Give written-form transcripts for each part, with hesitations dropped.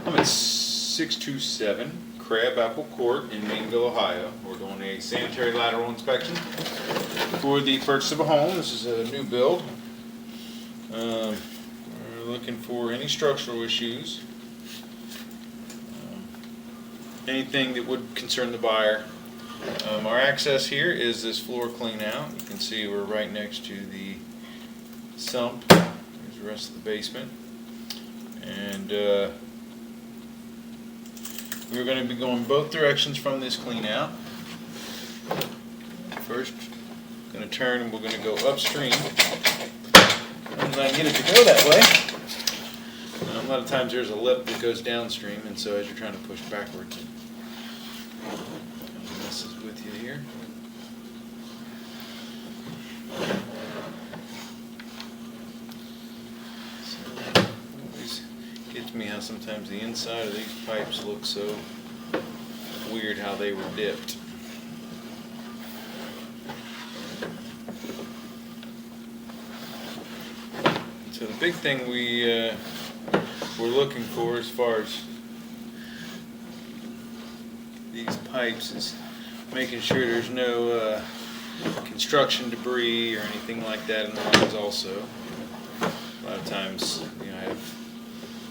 I'm at 627 Crabapple Court in Maineville, Ohio. We're doing a sanitary lateral inspection for the purchase of a home. This is a new build. We're looking for any structural issues, anything that would concern the buyer. Our access here is this floor clean out. You can see we're right next to the sump. There's the rest of the basement. And we're going to be going both directions from this clean out. First, going to turn and we're going to go upstream. And I get it to go that way. A lot of times there's a lip that goes downstream, and so as you're trying to push backwards, it messes with you here. So, it always gets me how sometimes the inside of these pipes look so weird how they were dipped. So the big thing we're looking for as far as these pipes is making sure there's no construction debris or anything like that in the lines also. A lot of times, I have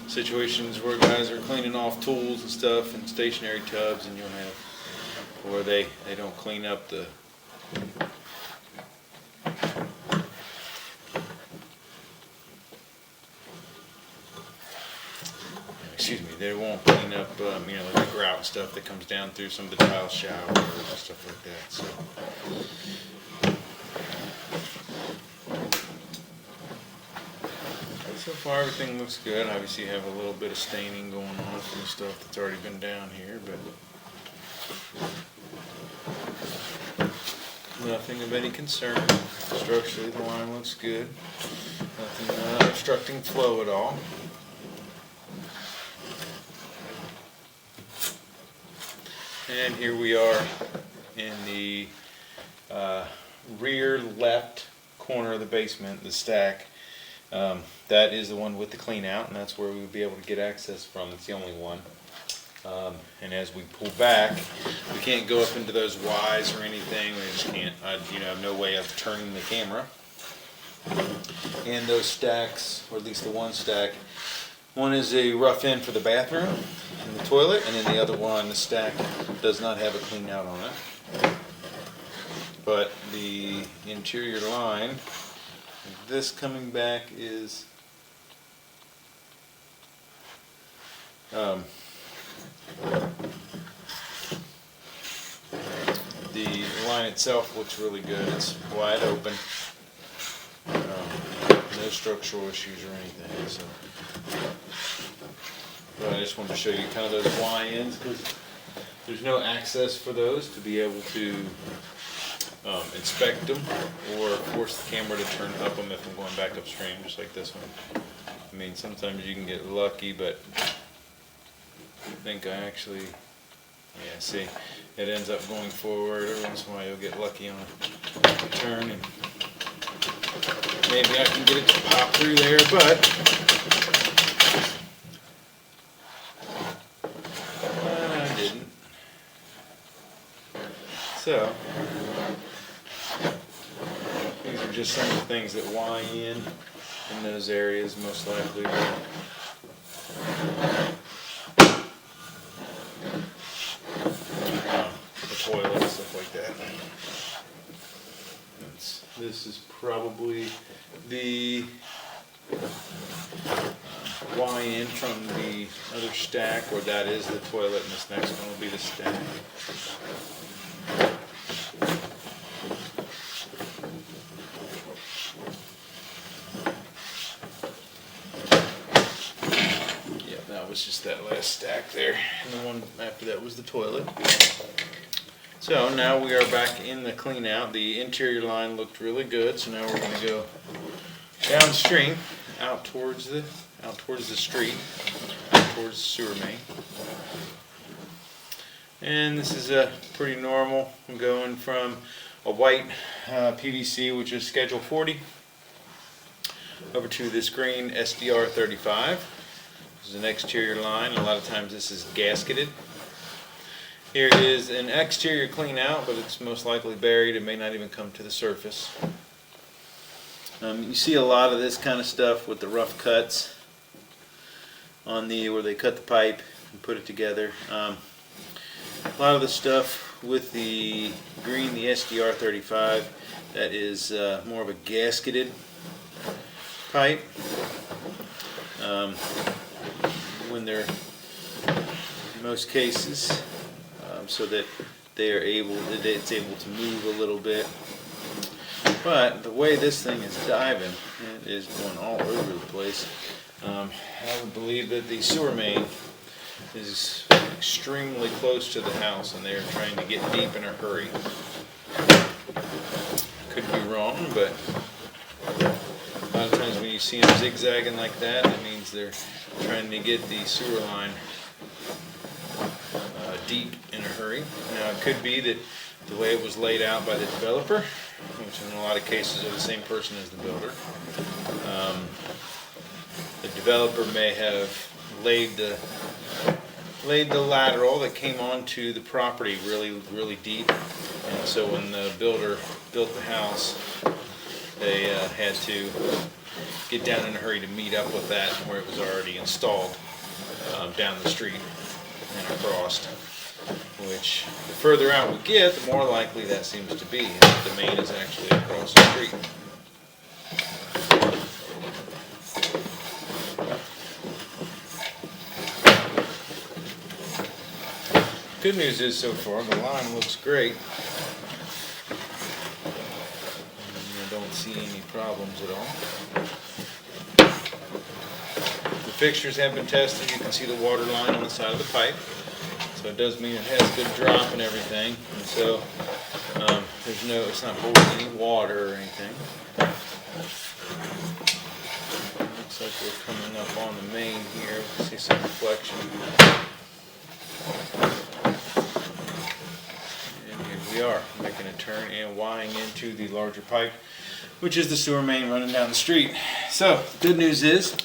situations where guys are cleaning off tools and stuff and stationary tubs, and you'll have where they don't clean up the they won't clean up, like the grout stuff that comes down through some of the tile showers and stuff like that. So far everything looks good. Obviously you have a little bit of staining going on from the stuff that's already been down here, but nothing of any concern. Structurally the line looks good. Nothing obstructing flow at all. And here we are in the rear left corner of the basement, the stack. That is the one with the clean out, and that's where we would be able to get access from. It's the only one. And as we pull back, we can't go up into those Ys or anything. We just can't, have no way of turning the camera. And those stacks, or at least the one stack, one is a rough end for the bathroom and the toilet, and then the other one, the stack, does not have a clean out on it. But the interior line, this coming back is the line itself looks really good. It's wide open. No structural issues or anything. So. But I just wanted to show you kind of those Y-ends, because there's no access for those to be able to inspect them or force the camera to turn up them if I'm going back upstream, just like this one. I mean, sometimes you can get lucky, but I think I actually, see, it ends up going forward. Every once in a while you'll get lucky on a turn, and maybe I can get it to pop through there, but I didn't. So, these are just some of the things that Y in those areas, most likely. The toilet and stuff like that. This is probably the Y in from the other stack, or that is the toilet, and this next one will be the stack. Yeah, that was just that last stack there, and the one after that was the toilet. So now we are back in the clean out. The interior line looked really good, so now we're going to go downstream, out towards the street, towards the sewer main. And this is pretty normal. I'm going from a white PVC, which is Schedule 40, over to this green SDR 35. This is an exterior line. A lot of times this is gasketed. Here is an exterior clean out, but it's most likely buried. It may not even come to the surface. You see a lot of this kind of stuff with the rough cuts on where they cut the pipe and put it together. A lot of the stuff with the green, the SDR 35, that is more of a gasketed pipe. When they're, in most cases, so that it's able to move a little bit. But the way this thing is diving, it is going all over the place. I would believe that the sewer main is extremely close to the house, and they're trying to get deep in a hurry. Could be wrong, but a lot of times when you see them zigzagging like that, it means they're trying to get the sewer line deep in a hurry. Now it could be that the way it was laid out by the developer, which in a lot of cases are the same person as the builder, the developer may have laid the lateral that came onto the property really deep, and so when the builder built the house, they had to get down in a hurry to meet up with that where it was already installed down the street and across, which the further out we get, the more likely that seems to be, that the main is actually across the street. Good news is, so far, the line looks great. I don't see any problems at all. The fixtures have been tested. You can see the water line on the side of the pipe. So it does mean it has good drop and everything. And so it's not holding any water or anything. Looks like we're coming up on the main here. We can see some reflection. We are making a turn and wiring into the larger pipe, which is the sewer main running down the street. So, good news is,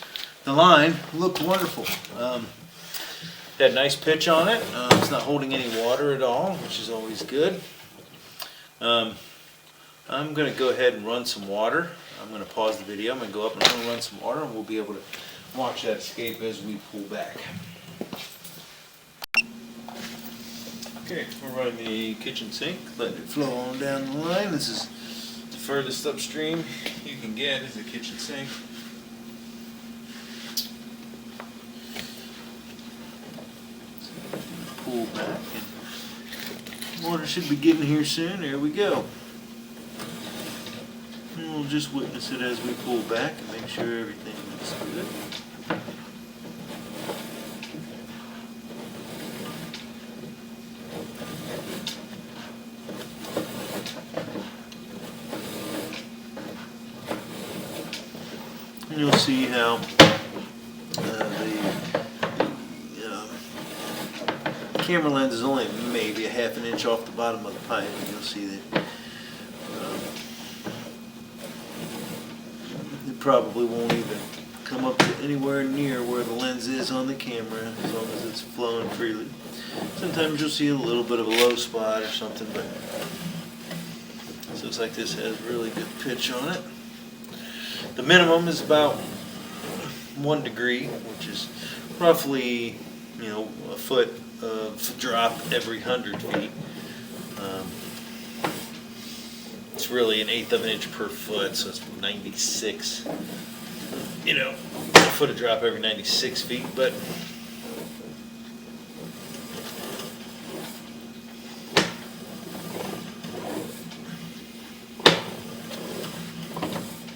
the line looked wonderful. Had nice pitch on it. It's not holding any water at all, which is always good. I'm going to go ahead and run some water. I'm going to pause the video. I'm going to go up and I'm going to run some water, and we'll be able to watch that escape as we pull back. Okay, we're running the kitchen sink, letting it flow on down the line. This is the furthest upstream you can get is the kitchen sink. Pull back, and water should be getting here soon. There we go. And we'll just witness it as we pull back and make sure everything looks good. And you'll see how the camera lens is only maybe a half an inch off the bottom of the pipe, and you'll see that it probably won't even come up to anywhere near where the lens is on the camera, as long as it's flowing freely. Sometimes you'll see a little bit of a low spot or something, but it looks like this has really good pitch on it. The minimum is about 1 degree, which is roughly, a foot of drop every 100 feet. It's really 1/8 of an inch per foot, so it's 96. A foot of drop every 96 feet, but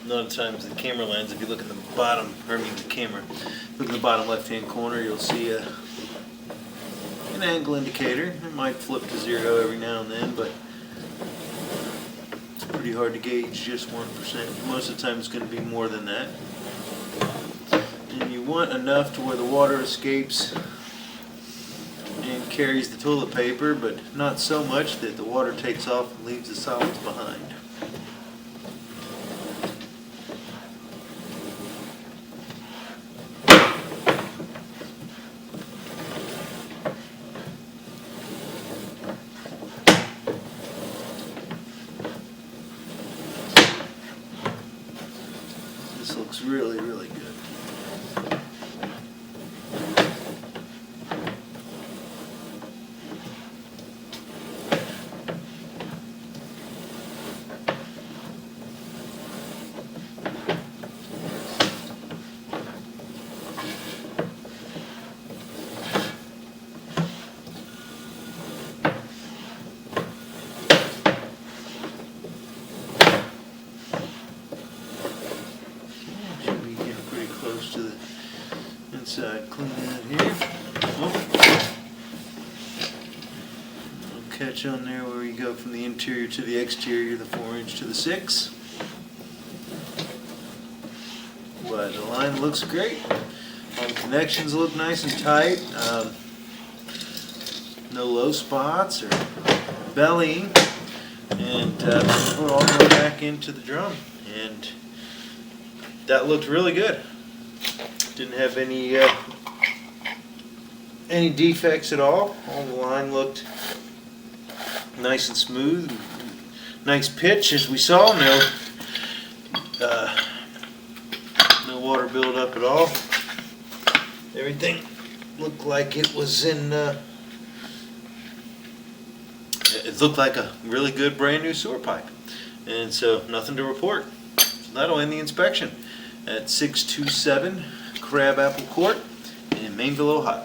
a lot of times the camera lens, if you look in the bottom, look in the bottom left-hand corner, you'll see an angle indicator. It might flip to 0 every now and then, but it's pretty hard to gauge just 1%. Most of the time it's going to be more than that. And you want enough to where the water escapes and carries the toilet paper, but not so much that the water takes off and leaves the solids behind. This looks really, really good. Should be getting pretty close to the inside. Clean that here. Oh. Little catch on there where you go from the interior to the exterior, the 4-inch to the 6. But the line looks great. All the connections look nice and tight. No low spots or bellying. And we're all going back into the drum. And that looked really good. Didn't have any defects at all. All the line looked nice and smooth. Nice pitch, as we saw. No water buildup at all. Everything looked like it was in. It looked like a really good brand new sewer pipe, and so nothing to report. So that'll end the inspection at 627 Crabapple Court in Maineville, Ohio.